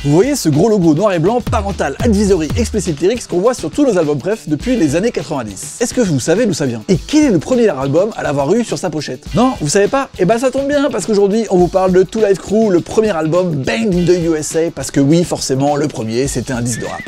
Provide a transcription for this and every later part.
Vous voyez ce gros logo noir et blanc Parental Advisory Explicit Lyrics qu'on voit sur tous nos albums bref depuis les années 90. Est-ce que vous savez d'où ça vient? Et quel est le premier album à l'avoir eu sur sa pochette? Non, vous savez pas? Eh ben ça tombe bien parce qu'aujourd'hui on vous parle de Two Live Crew, le premier album Banged in the USA, parce que oui, forcément, le premier c'était un disque de rap.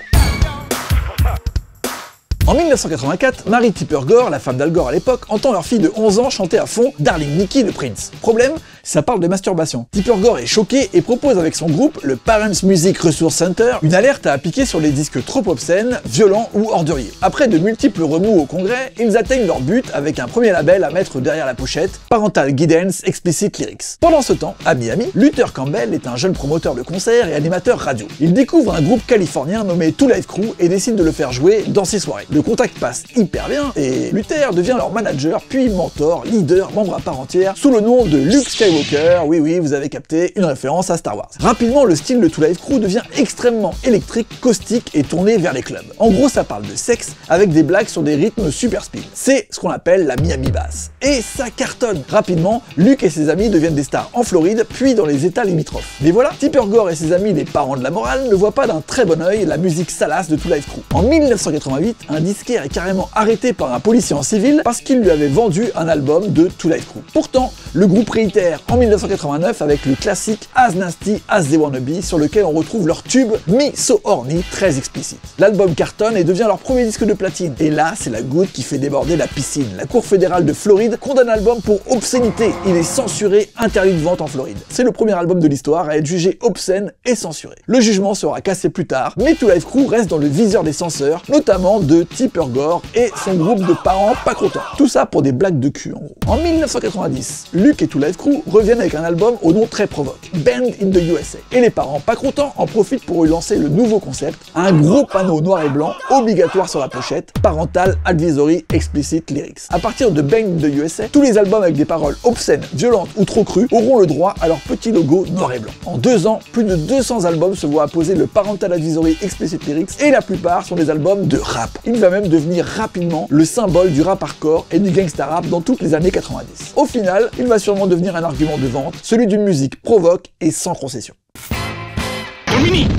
En 1984, Mary Tipper Gore, la femme d'Al Gore à l'époque, entend leur fille de 11 ans chanter à fond Darling Nikki de Prince. Problème, ça parle de masturbation. Tipper Gore est choquée et propose avec son groupe, le Parents Music Resource Center, une alerte à appliquer sur les disques trop obscènes, violents ou orduriers. Après de multiples remous au congrès, ils atteignent leur but avec un premier label à mettre derrière la pochette, Parental Guidance Explicit Lyrics. Pendant ce temps, à Miami, Luther Campbell est un jeune promoteur de concerts et animateur radio. Il découvre un groupe californien nommé Two Live Crew et décide de le faire jouer dans ses soirées. Le contact passe hyper bien et Luther devient leur manager, puis mentor, leader, membre à part entière, sous le nom de Luke Skywalker. Oui, oui, vous avez capté, une référence à Star Wars. Rapidement, le style de Two Live Crew devient extrêmement électrique, caustique et tourné vers les clubs. En gros, ça parle de sexe avec des blagues sur des rythmes super speed. C'est ce qu'on appelle la Miami Bass. Et ça cartonne. Rapidement, Luke et ses amis deviennent des stars en Floride, puis dans les États limitrophes. Mais voilà, Tipper Gore et ses amis, les parents de la morale, ne voient pas d'un très bon œil la musique salace de Two Live Crew. En 1988, un disquaire est carrément arrêté par un policier en civil parce qu'il lui avait vendu un album de Two Live Crew. Pourtant, le groupe réitère en 1989 avec le classique As Nasty As They Wanna Be, sur lequel on retrouve leur tube Me So Horny, très explicite. L'album cartonne et devient leur premier disque de platine. Et là, c'est la goutte qui fait déborder la piscine. La Cour fédérale de Floride condamne l'album pour obscénité. Il est censuré, interdit de vente en Floride. C'est le premier album de l'histoire à être jugé obscène et censuré. Le jugement sera cassé plus tard, mais Two Live Crew reste dans le viseur des censeurs, notamment de Tipper Gore et son groupe de parents pas contents. Tout ça pour des blagues de cul en gros. En 1990, Luke et Two Live Crew reviennent avec un album au nom très provoque, Banged in the USA. Et les parents pas contents en profitent pour y lancer le nouveau concept, un gros panneau noir et blanc obligatoire sur la pochette, Parental Advisory Explicit Lyrics. À partir de Banged in the USA, tous les albums avec des paroles obscènes, violentes ou trop crues auront le droit à leur petit logo noir et blanc. En 2 ans, plus de 200 albums se voient apposer le Parental Advisory Explicit Lyrics et la plupart sont des albums de rap. Il va même devenir rapidement le symbole du rap hardcore et du gangsta rap dans toutes les années 90. Au final, il va sûrement devenir un argument de vente, celui d'une musique provoque et sans concession. Dominique